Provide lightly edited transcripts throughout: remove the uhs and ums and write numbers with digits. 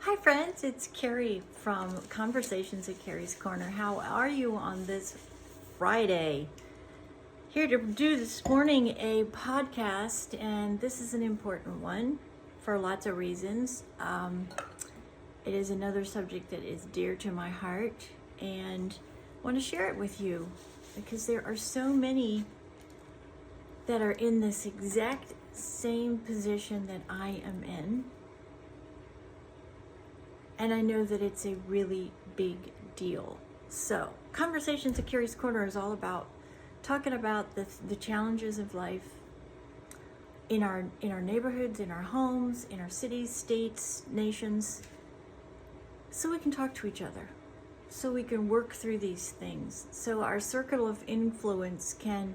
Hi friends, it's Kerrie from Conversations at Kerrie's Korner. How are you on this Friday? Here to do this morning a podcast, and this is an important one for lots of reasons. It is another subject that is dear to my heart, and I want to share it with you because there are so many that are in this exact same position that I am in. And I know that it's a really big deal. So, Conversations at Kerrie's Korner is all about talking about the challenges of life in our neighborhoods, in our homes, in our cities, states, nations, so we can talk to each other, so we can work through these things, so our circle of influence can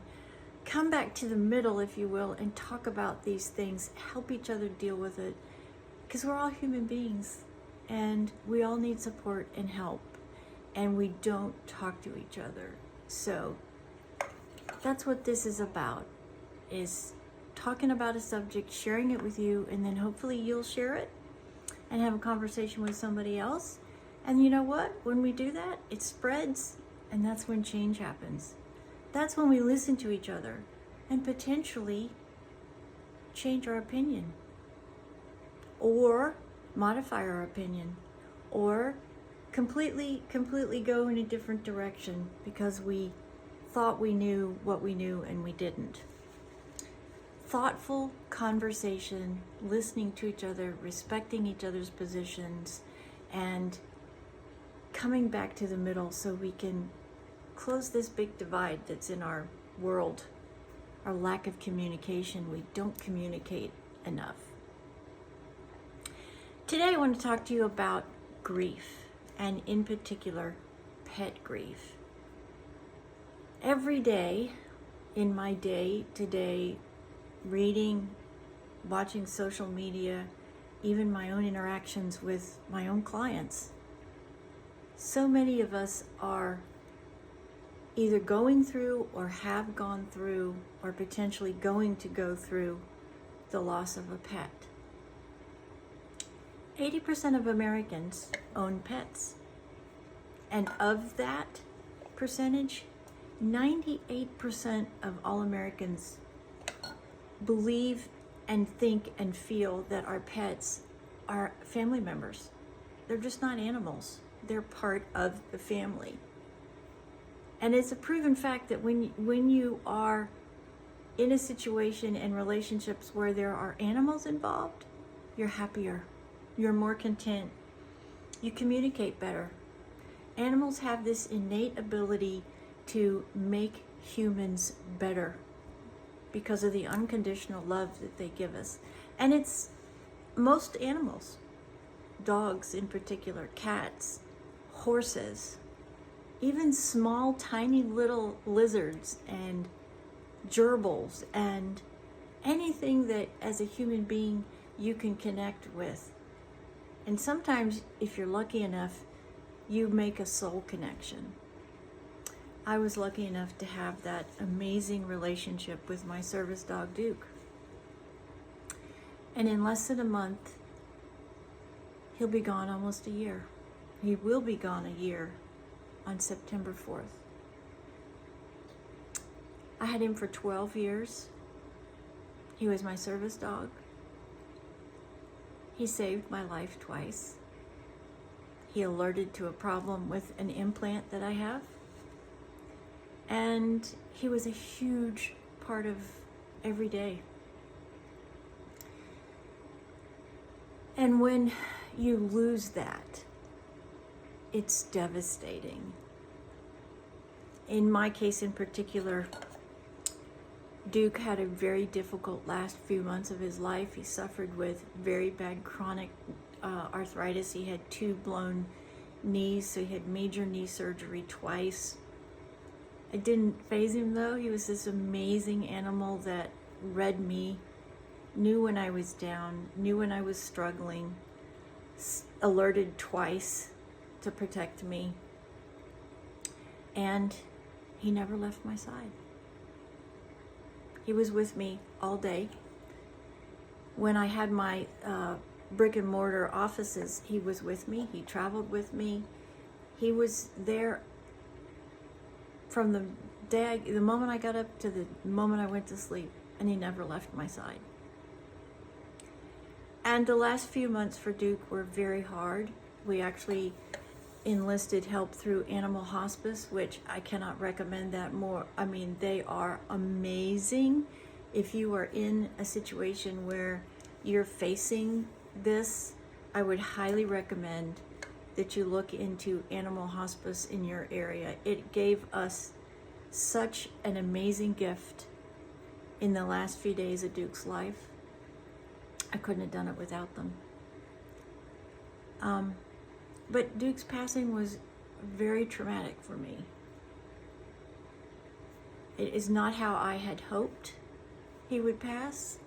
come back to the middle, if you will, and talk about these things, help each other deal with it, because we're all human beings. And we all need support and help, and we don't talk to each other. So that's what this is about, is talking about a subject, sharing it with you, and then hopefully you'll share it and have a conversation with somebody else. And you know what? When we do that, it spreads, and that's when change happens. That's when we listen to each other and potentially change our opinion, or modify our opinion, or completely go in a different direction because we thought we knew what we knew and we didn't. Thoughtful conversation, listening to each other, respecting each other's positions, and coming back to the middle so we can close this big divide that's in our world, our lack of communication. We don't communicate enough. Today I want to talk to you about grief, and in particular, pet grief. Every day in my day-to-day reading, watching social media, even my own interactions with my own clients, so many of us are either going through or have gone through or potentially going to go through the loss of a pet. 80% of Americans own pets. And of that percentage, 98% of all Americans believe and think and feel that our pets are family members. They're just not animals. They're part of the family. And it's a proven fact that when you are in a situation and relationships where there are animals involved, you're happier. You're more content. You communicate better. Animals have this innate ability to make humans better because of the unconditional love that they give us. And it's most animals, dogs in particular, cats, horses, even small, tiny little lizards and gerbils, and anything that as a human being you can connect with. And sometimes, if you're lucky enough, you make a soul connection. I was lucky enough to have that amazing relationship with my service dog, Duke. And in less than a month, he'll be gone almost a year. He will be gone a year on September 4th. I had him for 12 years. He was my service dog. He saved my life twice. He alerted to a problem with an implant that I have. And he was a huge part of every day. And when you lose that, it's devastating. In my case in particular, Duke had a very difficult last few months of his life. He suffered with very bad chronic arthritis. He had 2 blown knees, so he had major knee surgery twice. It didn't faze him though. He was this amazing animal that read me, knew when I was down, knew when I was struggling, alerted twice to protect me, and he never left my side. He was with me all day. When I had my brick and mortar offices, he was with me. He traveled with me. He was there from the moment I got up to the moment I went to sleep, and he never left my side. And the last few months for Duke were very hard. We actually enlisted help through animal hospice, which I cannot recommend that more. I mean, they are amazing. If you are in a situation where you're facing this, I would highly recommend that you look into animal hospice in your area. It gave us such an amazing gift in the last few days of Duke's life. I couldn't have done it without them. But Duke's passing was very traumatic for me. It is not how I had hoped he would pass.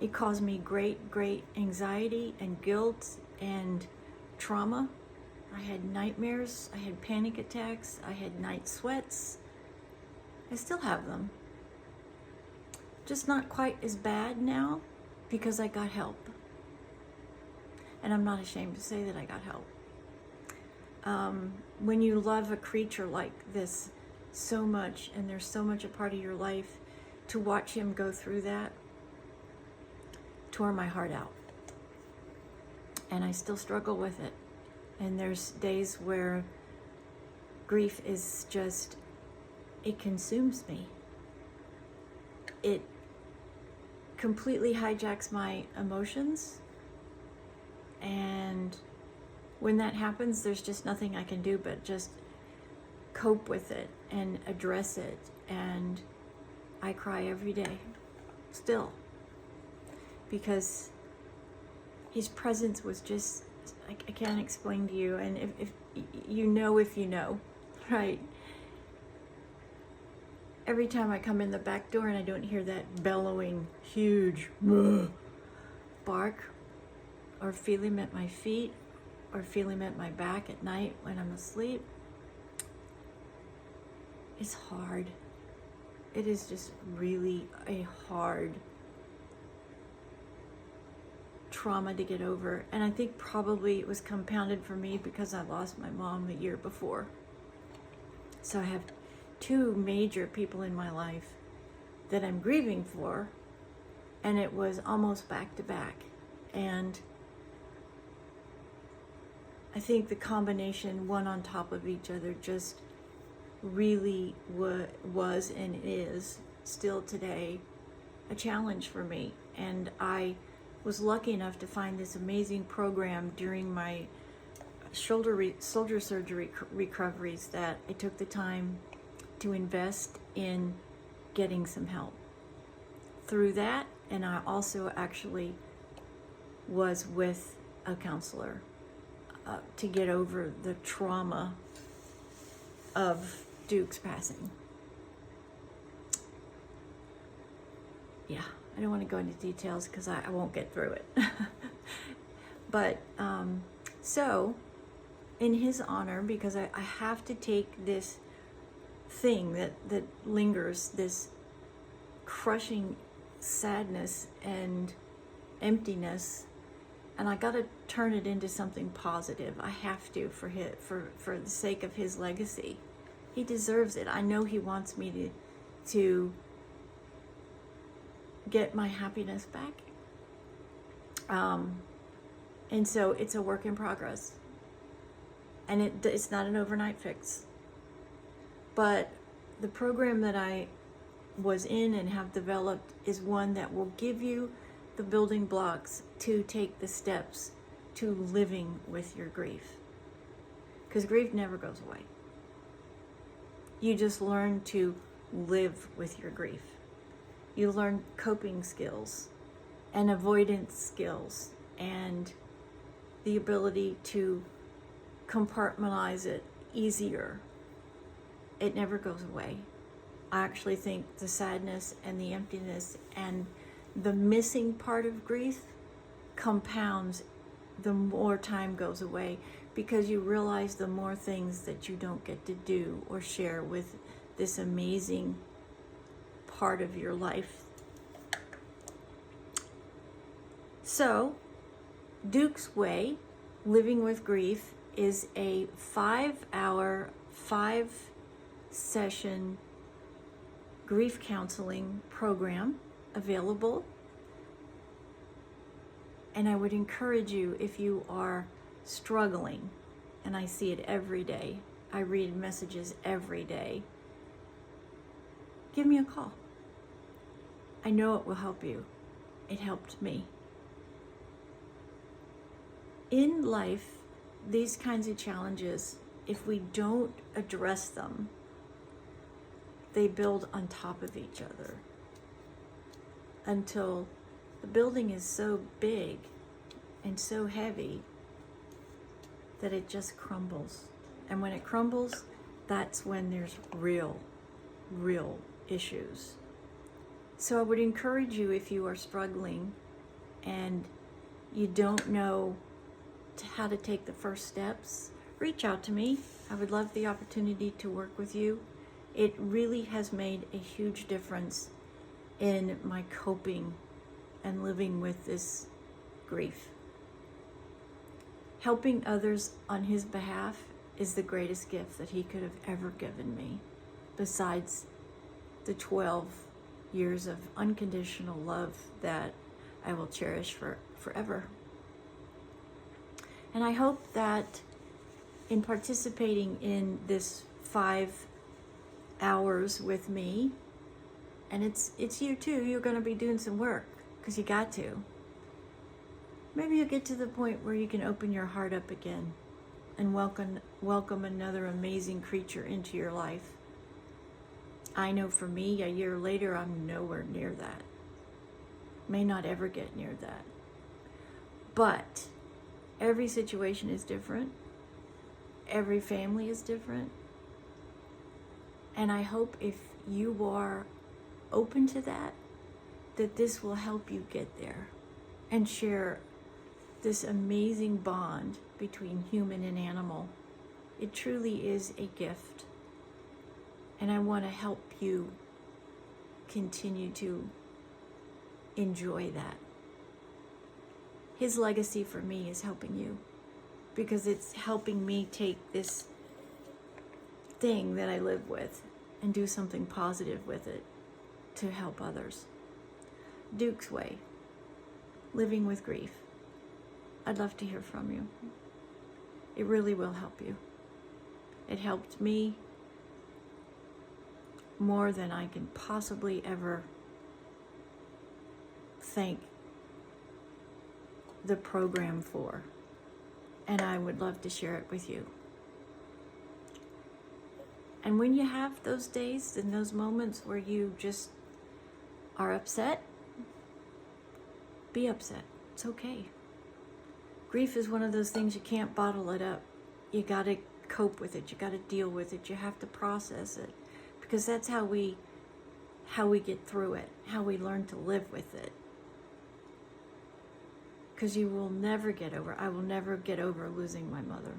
It caused me great anxiety and guilt and trauma. I had nightmares, I had panic attacks, I had night sweats. I still have them. Just not quite as bad now because I got help. And I'm not ashamed to say that I got help. When you love a creature like this so much, and there's so much a part of your life, to watch him go through that tore my heart out. And I still struggle with it. And there's days where grief is just, it consumes me. It completely hijacks my emotions. And when that happens, there's just nothing I can do but just cope with it and address it. And I cry every day, still, because his presence was just, I can't explain to you. And if you know, right? Every time I come in the back door and I don't hear that bellowing, huge bark, or feel him at my feet, or feel him at my back at night when I'm asleep, it's hard. It is just really a hard trauma to get over. And I think probably it was compounded for me because I lost my mom the year before. So I have two major people in my life that I'm grieving for, and it was almost back to back. And I think the combination, one on top of each other, just really was and is still today a challenge for me. And I was lucky enough to find this amazing program during my shoulder surgery recoveries that I took the time to invest in getting some help through that. And I also actually was with a counselor to get over the trauma of Duke's passing. Yeah, I don't want to go into details because I won't get through it. But so in his honor, because I have to take this thing that lingers, this crushing sadness and emptiness, and I got to turn it into something positive. I have to, for the sake of his legacy. He deserves it. I know he wants me to get my happiness back. And so it's a work in progress. And it's not an overnight fix. But the program that I was in and have developed is one that will give you the building blocks to take the steps to living with your grief. Because grief never goes away. You just learn to live with your grief. You learn coping skills and avoidance skills and the ability to compartmentalize it easier. It never goes away. I actually think the sadness and the emptiness and the missing part of grief compounds the more time goes away, because you realize the more things that you don't get to do or share with this amazing part of your life. So, Duke's Way, Living with Grief, is a 5-hour, 5-session grief counseling program available. And I would encourage you, if you are struggling, and I see it every day, I read messages every day, give me a call. I know it will help you. It helped me. In life, these kinds of challenges, if we don't address them, they build on top of each other until the building is so big and so heavy that it just crumbles. And when it crumbles, that's when there's real issues. So I would encourage you, if you are struggling and you don't know how to take the first steps, reach out to me. I would love the opportunity to work with you. It really has made a huge difference in my coping and living with this grief. Helping others on his behalf is the greatest gift that he could have ever given me, besides the 12 years of unconditional love that I will cherish forever. And I hope that in participating in this 5 hours with me, and it's you too, you're going to be doing some work because you got to. Maybe you'll get to the point where you can open your heart up again and welcome another amazing creature into your life. I know for me, a year later, I'm nowhere near that. May not ever get near that. But every situation is different. Every family is different. And I hope if you are open to that, that this will help you get there and share this amazing bond between human and animal. It truly is a gift. And I want to help you continue to enjoy that. His legacy for me is helping you, because it's helping me take this thing that I live with and do something positive with it to help others. Duke's Way, Living with Grief. I'd love to hear from you. It really will help you. It helped me more than I can possibly ever thank the program for. And I would love to share it with you. And when you have those days and those moments where you just are upset, be upset. It's okay. Grief is one of those things, you can't bottle it up. You got to cope with it. You got to deal with it. You have to process it, because that's how we get through it, how we learn to live with it. Because you will never get over, I will never get over losing my mother.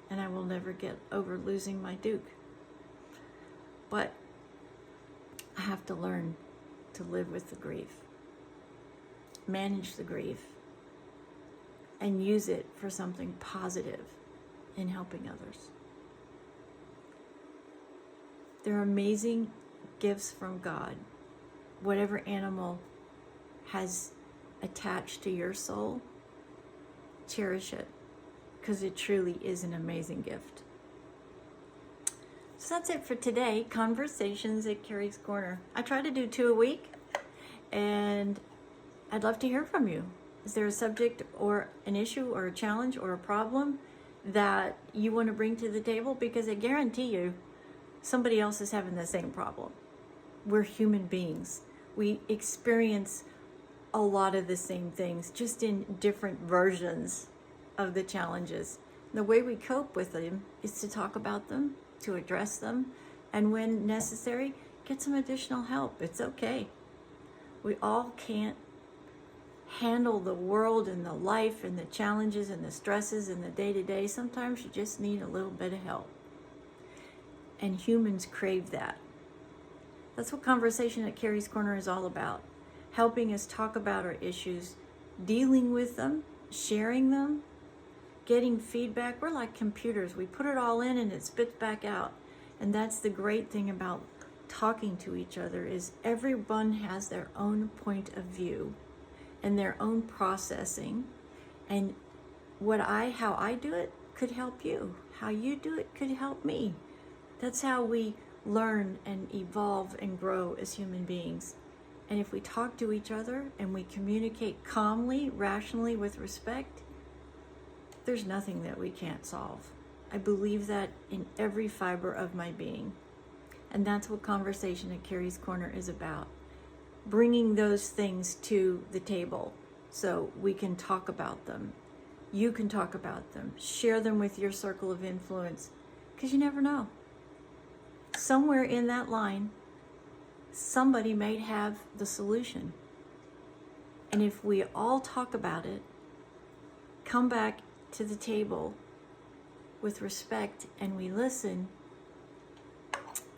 And I will never get over losing my Duke. But I have to learn to live with the grief, manage the grief, and use it for something positive in helping others. They're amazing gifts from God. Whatever animal has attached to your soul, cherish it, because it truly is an amazing gift. So that's it for today. Conversations at Kerrie's Korner. I try to do 2 a week, and I'd love to hear from you. Is there a subject or an issue or a challenge or a problem that you want to bring to the table? Because I guarantee you, somebody else is having the same problem. We're human beings. We experience a lot of the same things, just in different versions of the challenges. The way we cope with them is to talk about them, to address them, and when necessary, get some additional help. It's okay. We all can't handle the world and the life and the challenges and the stresses and the day-to-day. Sometimes you just need a little bit of help. And humans crave that. That's what Conversation at Kerrie's Korner is all about. Helping us talk about our issues dealing with them, sharing them, getting feedback. We're like computers. We put it all in and it spits back out. And that's the great thing about talking to each other, is everyone has their own point of view and their own processing. And how I do it could help you. How you do it could help me. That's how we learn and evolve and grow as human beings. And if we talk to each other and we communicate calmly, rationally, with respect, there's nothing that we can't solve. I believe that in every fiber of my being. And that's what Conversation at Kerrie's Korner is about. Bringing those things to the table so we can talk about them. You can talk about them. Share them with your circle of influence, because you never know. Somewhere in that line, somebody may have the solution. And if we all talk about it, come back to the table with respect, and we listen,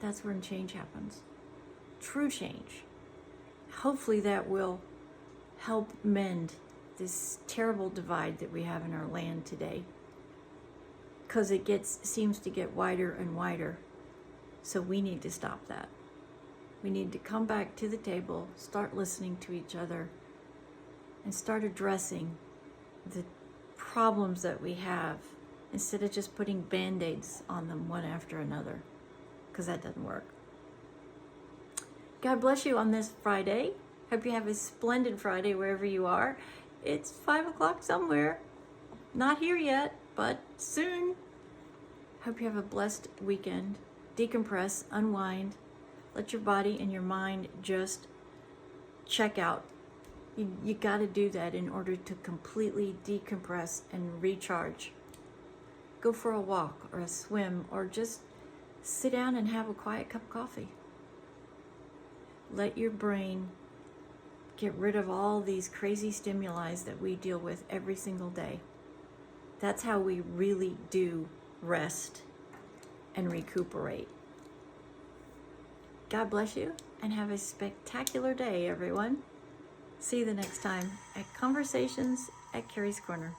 that's when change happens. True change. Hopefully that will help mend this terrible divide that we have in our land today, because it seems to get wider and wider. So we need to stop that. We need to come back to the table, start listening to each other, and start addressing the problems that we have, instead of just putting band-aids on them one after another, because that doesn't work. God bless you on this Friday. Hope you have a splendid Friday wherever you are. It's 5 o'clock somewhere. Not here yet, but soon. Hope you have a blessed weekend. Decompress, unwind. Let your body and your mind just check out. You got to do that in order to completely decompress and recharge. Go for a walk or a swim, or just sit down and have a quiet cup of coffee. Let your brain get rid of all these crazy stimuli that we deal with every single day. That's how we really do rest and recuperate. God bless you, and have a spectacular day, everyone. See you the next time at Conversations at Kerrie's Korner.